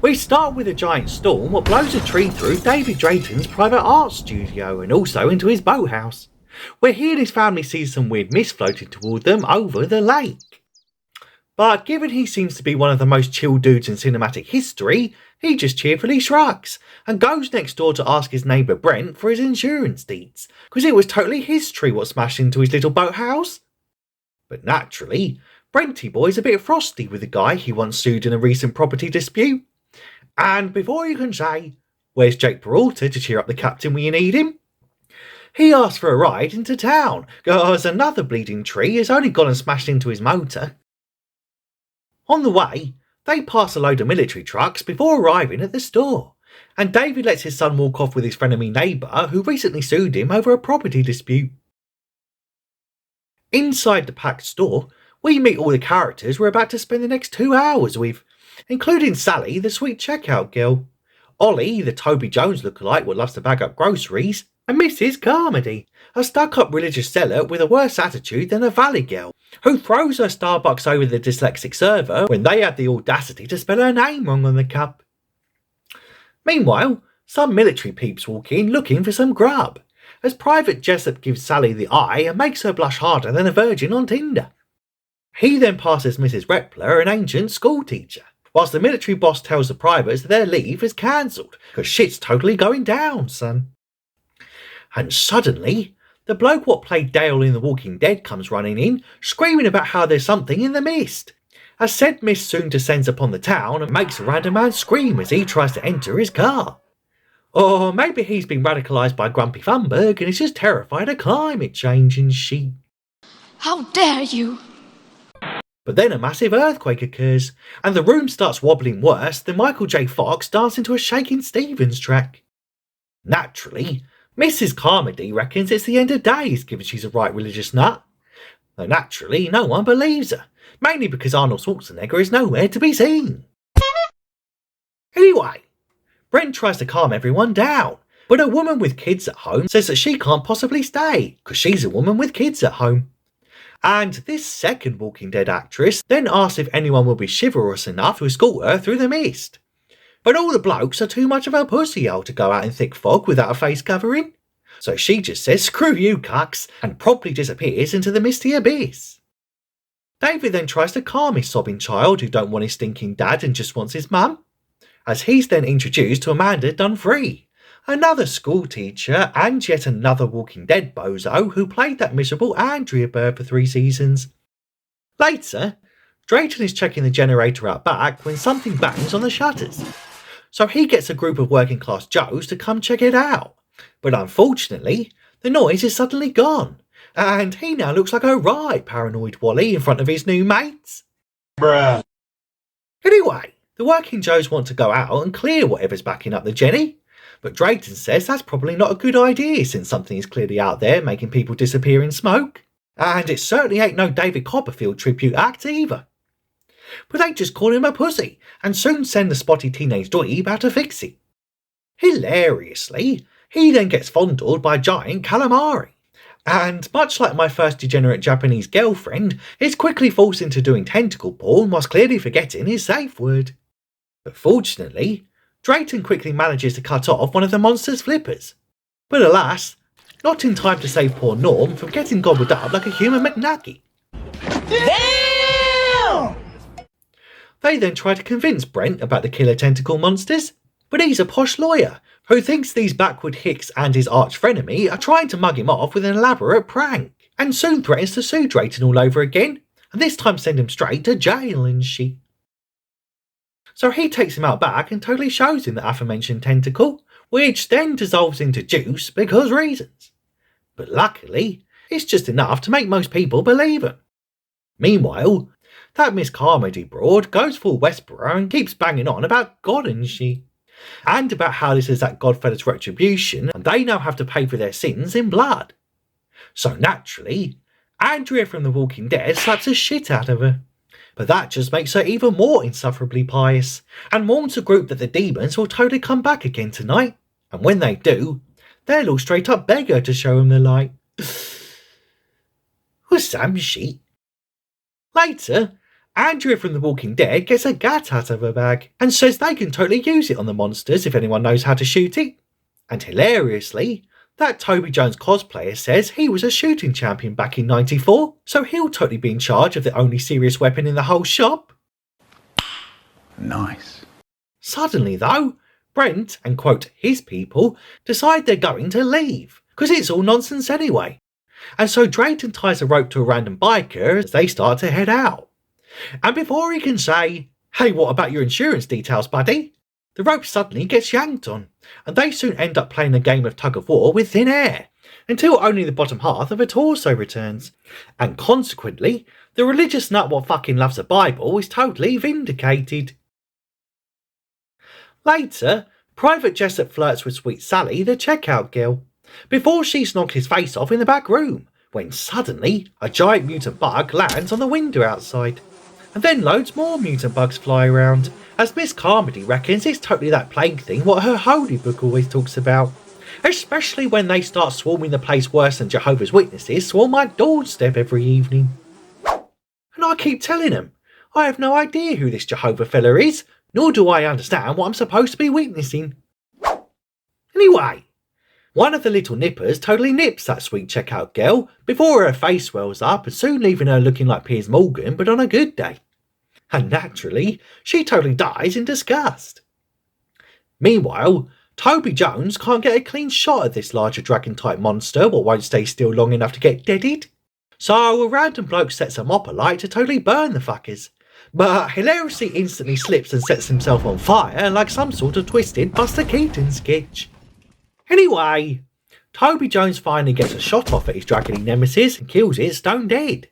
We start with a giant storm what blows a tree through David Drayton's private art studio and also into his boathouse, where he and his family see some weird mist floating toward them over the lake. But given he seems to be one of the most chill dudes in cinematic history, he just cheerfully shrugs and goes next door to ask his neighbour Brent for his insurance deeds, because it was totally his tree what smashed into his little boathouse. But naturally, Brenty Boy's a bit frosty with the guy he once sued in a recent property dispute. And before you can say, "Where's Jake Peralta to cheer up the captain when you need him?" he asks for a ride into town, because another bleeding tree has only gone and smashed into his motor. On the way, they pass a load of military trucks before arriving at the store, and David lets his son walk off with his frenemy neighbour who recently sued him over a property dispute. Inside the packed store, we meet all the characters we're about to spend the next 2 hours with, including Sally, the sweet checkout girl, Ollie, the Toby Jones lookalike what loves to bag up groceries, and Mrs. Carmody, a stuck-up religious zealot with a worse attitude than a valley girl, who throws her Starbucks over the dyslexic server when they had the audacity to spell her name wrong on the cup. Meanwhile, some military peeps walk in looking for some grub, as Private Jessup gives Sally the eye and makes her blush harder than a virgin on Tinder. He then passes Mrs. Repler, an ancient schoolteacher, whilst the military boss tells the privates that their leave is cancelled, because shit's totally going down, son. And suddenly, the bloke what played Dale in The Walking Dead comes running in, screaming about how there's something in the mist. As said mist soon descends upon the town and makes a random man scream as he tries to enter his car. Or maybe he's been radicalised by Grumpy Thunberg and is just terrified of climate change and shit. How dare you! But then a massive earthquake occurs, and the room starts wobbling worse than Michael J. Fox dancing to a Shakin' Stevens track. Naturally, Mrs. Carmody reckons it's the end of days given she's a right religious nut. Though naturally, no one believes her, mainly because Arnold Schwarzenegger is nowhere to be seen. Anyway, Brent tries to calm everyone down, but a woman with kids at home says that she can't possibly stay, because she's a woman with kids at home. And this second Walking Dead actress then asks if anyone will be chivalrous enough to escort her through the mist. But all the blokes are too much of a pussy-hole to go out in thick fog without a face covering. So she just says, "Screw you, cucks," and promptly disappears into the misty abyss. David then tries to calm his sobbing child who don't want his stinking dad and just wants his mum, as he's then introduced to Amanda Dunfree, another school teacher and yet another Walking Dead bozo who played that miserable Andrea Bird for 3 seasons. Later, Drayton is checking the generator out back when something bangs on the shutters. So he gets a group of working class Joes to come check it out. But unfortunately, the noise is suddenly gone, and he now looks like a right paranoid Wally in front of his new mates. Bruh. Anyway, the working Joes want to go out and clear whatever's backing up the Jenny, but Drayton says that's probably not a good idea since something is clearly out there making people disappear in smoke, and it certainly ain't no David Copperfield tribute act either. But they just call him a pussy and soon send the spotty teenage dweeb out to fix it. Hilariously, he then gets fondled by giant calamari, and much like my first degenerate Japanese girlfriend, is quickly forced into doing tentacle porn whilst clearly forgetting his safe word. But fortunately, Drayton quickly manages to cut off one of the monster's flippers. But alas, not in time to save poor Norm from getting gobbled up like a human McNugget. Damn! They then try to convince Brent about the killer tentacle monsters, but he's a posh lawyer who thinks these backward hicks and his arch frenemy are trying to mug him off with an elaborate prank, and soon threatens to sue Drayton all over again, and this time send him straight to jail and shit. So he takes him out back and totally shows him the aforementioned tentacle, which then dissolves into juice because reasons. But luckily, it's just enough to make most people believe him. Meanwhile, that Miss Carmody broad goes full Westboro and keeps banging on about God and shit, and about how this is that Godfellas retribution and they now have to pay for their sins in blood. So naturally, Andrea from The Walking Dead slaps the shit out of her. But that just makes her even more insufferably pious, and warns the group that the demons will totally come back again tonight, and when they do, they'll all straight up beg her to show them the light. Was some shit. Later, Andrea from The Walking Dead gets a gat out of her bag and says they can totally use it on the monsters if anyone knows how to shoot it. And hilariously, that Toby Jones cosplayer says he was a shooting champion back in '94, so he'll totally be in charge of the only serious weapon in the whole shop. Nice. Suddenly though, Brent and quote his people decide they're going to leave, because it's all nonsense anyway. And so Drayton ties a rope to a random biker as they start to head out. And before he can say, "Hey, what about your insurance details, buddy?" the rope suddenly gets yanked on, and they soon end up playing a game of tug of war with thin air, until only the bottom half of a torso returns. And consequently, the religious nut what fucking loves a Bible is totally vindicated. Later, Private Jessup flirts with Sweet Sally, the checkout girl, before she snogs his face off in the back room, when suddenly a giant mutant bug lands on the window outside. And then loads more mutant bugs fly around, as Miss Carmody reckons it's totally that plague thing what her holy book always talks about, especially when they start swarming the place worse than Jehovah's Witnesses swarm my doorstep every evening. And I keep telling them, I have no idea who this Jehovah fella is, nor do I understand what I'm supposed to be witnessing. Anyway, one of the little nippers totally nips that sweet checkout girl before her face swells up and soon leaving her looking like Piers Morgan but on a good day. And naturally, she totally dies in disgust. Meanwhile, Toby Jones can't get a clean shot at this larger dragon-type monster what won't stay still long enough to get deaded. So a random bloke sets a mop alight to totally burn the fuckers, but hilariously instantly slips and sets himself on fire like some sort of twisted Buster Keaton sketch. Anyway, Toby Jones finally gets a shot off at his dragony nemesis and kills it stone dead,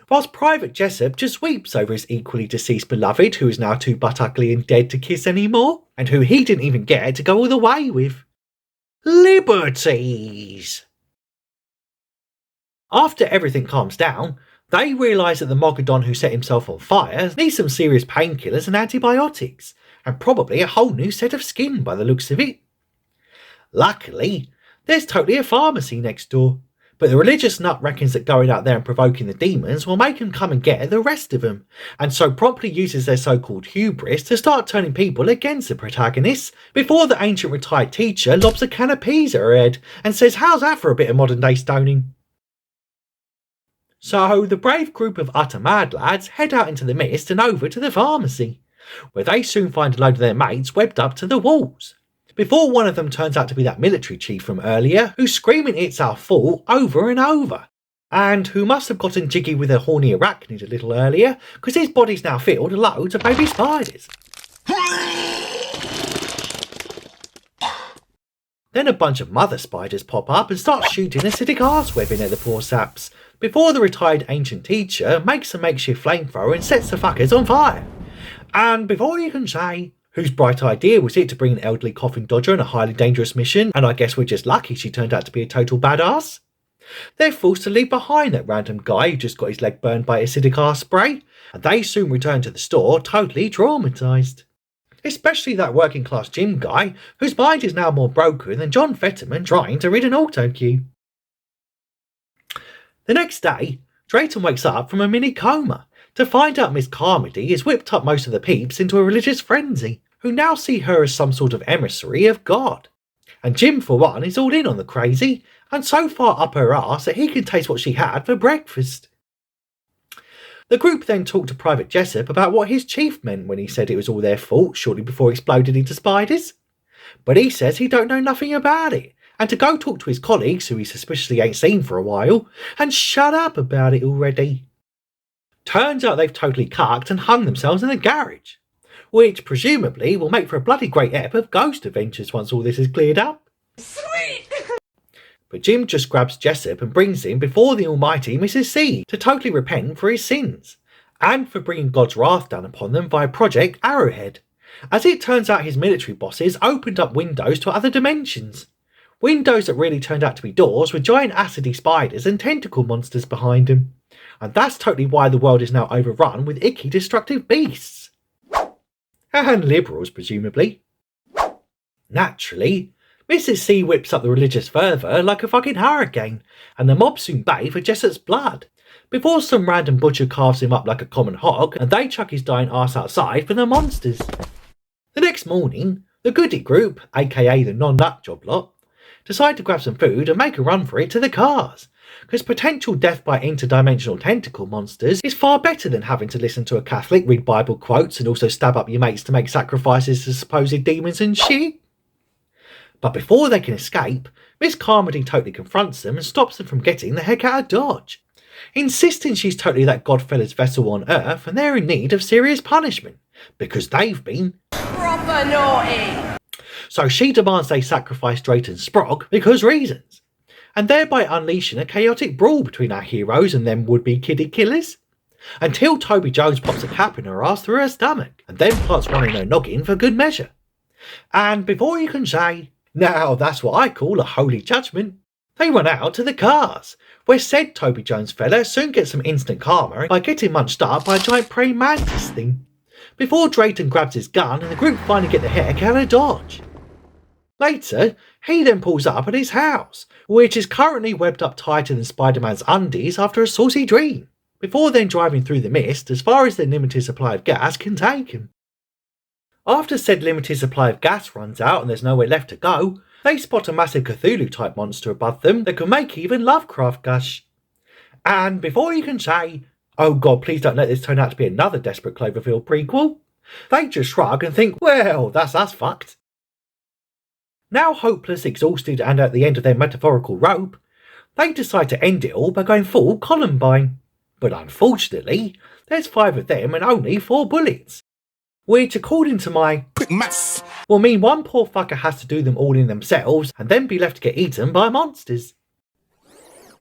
whilst Private Jessup just weeps over his equally deceased beloved who is now too butt ugly and dead to kiss anymore, and who he didn't even get to go all the way with. Liberties! After everything calms down, they realise that the Mogadon who set himself on fire needs some serious painkillers and antibiotics, and probably a whole new set of skin by the looks of it. Luckily, there's totally a pharmacy next door, but the religious nut reckons that going out there and provoking the demons will make them come and get the rest of them, and so promptly uses their so-called hubris to start turning people against the protagonists, before the ancient retired teacher lobs a can of peas at her head and says, "How's that for a bit of modern day stoning?" So the brave group of utter mad lads head out into the mist and over to the pharmacy, where they soon find a load of their mates webbed up to the walls, before one of them turns out to be that military chief from earlier who's screaming it's our fault over and over, and who must have gotten jiggy with a horny arachnid a little earlier because his body's now filled with loads of baby spiders. Then a bunch of mother spiders pop up and start shooting acidic arse webbing at the poor saps, before the retired ancient teacher makes a makeshift flamethrower and sets the fuckers on fire. And before you can say, whose bright idea was it to bring an elderly coffin dodger on a highly dangerous mission, and I guess we're just lucky she turned out to be a total badass, they're forced to leave behind that random guy who just got his leg burned by acidic arse spray, and they soon return to the store totally traumatised. Especially that working class gym guy whose mind is now more broken than John Fetterman trying to rid an auto cue. The next day, Drayton wakes up from a mini coma to find out Miss Carmody has whipped up most of the peeps into a religious frenzy, who now see her as some sort of emissary of God. And Jim, for one, is all in on the crazy, and so far up her arse that he can taste what she had for breakfast. The group then talked to Private Jessup about what his chief meant when he said it was all their fault shortly before he exploded into spiders. But he says he don't know nothing about it, and to go talk to his colleagues, who he suspiciously ain't seen for a while, and shut up about it already. Turns out they've totally cucked and hung themselves in a garage, which presumably will make for a bloody great ep of Ghost Adventures once all this is cleared up. Sweet! But Jim just grabs Jessup and brings him before the almighty Mrs. C to totally repent for his sins, and for bringing God's wrath down upon them via Project Arrowhead. As it turns out his military bosses opened up windows to other dimensions. Windows that really turned out to be doors with giant acidy spiders and tentacle monsters behind them. And that's totally why the world is now overrun with icky destructive beasts. And liberals, presumably. Naturally, Mrs. C whips up the religious fervour like a fucking hurricane, and the mob soon bay for Jessup's blood, before some random butcher carves him up like a common hog and they chuck his dying arse outside for the monsters. The next morning, the goody group, aka the non-nut job lot, decide to grab some food and make a run for it to the cars, because potential death by interdimensional tentacle monsters is far better than having to listen to a Catholic read Bible quotes and also stab up your mates to make sacrifices to supposed demons and shit. But before they can escape, Miss Carmody totally confronts them and stops them from getting the heck out of Dodge, insisting she's totally that Godfellas vessel on Earth and they're in need of serious punishment, because they've been proper naughty. So she demands they sacrifice Drayton Sprogg because reasons, and thereby unleashing a chaotic brawl between our heroes and them would-be kiddie killers, until Toby Jones pops a cap in her ass through her stomach, and then plants one in her noggin for good measure. And before you can say, now that's what I call a holy judgment, they run out to the cars, where said Toby Jones fella soon gets some instant karma by getting munched up by a giant praying mantis thing, before Drayton grabs his gun and the group finally get the heck out of Dodge. Later, he then pulls up at his house, which is currently webbed up tighter than Spider-Man's undies after a saucy dream, before then driving through the mist as far as their limited supply of gas can take him. After said limited supply of gas runs out and there's nowhere left to go, they spot a massive Cthulhu-type monster above them that can make even Lovecraft gush. And before you can say, oh god, please don't let this turn out to be another Desperate Cloverfield prequel, they just shrug and think, well, that's us fucked. Now hopeless, exhausted, and at the end of their metaphorical rope, they decide to end it all by going full Columbine. But unfortunately, there's 5 of them and only 4 bullets, which, according to my quick maths, will mean one poor fucker has to do them all in themselves and then be left to get eaten by monsters.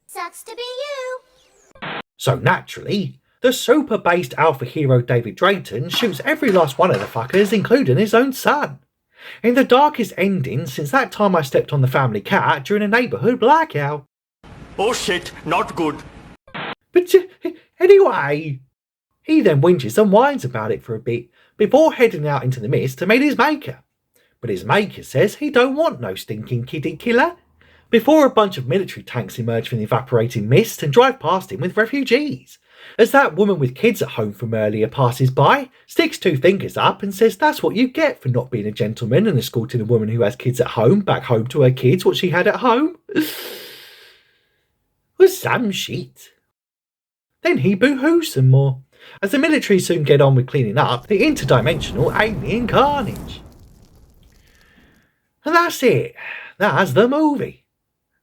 Sucks to be you. So naturally, the super-based alpha hero David Drayton shoots every last one of the fuckers, including his own son, in the darkest ending since that time I stepped on the family cat during a neighbourhood blackout. Oh shit, not good. But anyway, he then whinges and whines about it for a bit before heading out into the mist to meet his maker. But his maker says he don't want no stinking kiddie killer, before a bunch of military tanks emerge from the evaporating mist and drive past him with refugees, as that woman with kids at home from earlier passes by, sticks 2 fingers up and says that's what you get for not being a gentleman and escorting a woman who has kids at home back home to her kids what she had at home. Was some shit. Then he boo-hoos some more, as the military soon get on with cleaning up the interdimensional alien carnage. And that's it. That's the movie.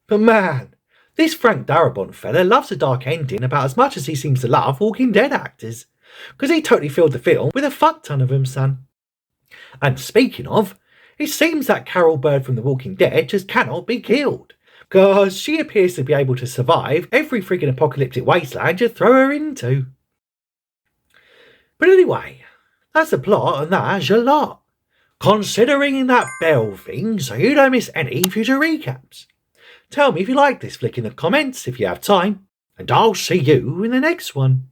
But man, this Frank Darabont fella loves a dark ending about as much as he seems to love Walking Dead actors, because he totally filled the film with a fuck ton of them, son. And speaking of, it seems that Carol Bird from The Walking Dead just cannot be killed, because she appears to be able to survive every friggin' apocalyptic wasteland you throw her into. But anyway, that's the plot and that's your lot, considering that bell thing so you don't miss any future recaps. Tell me if you like this flick in the comments if you have time, and I'll see you in the next one.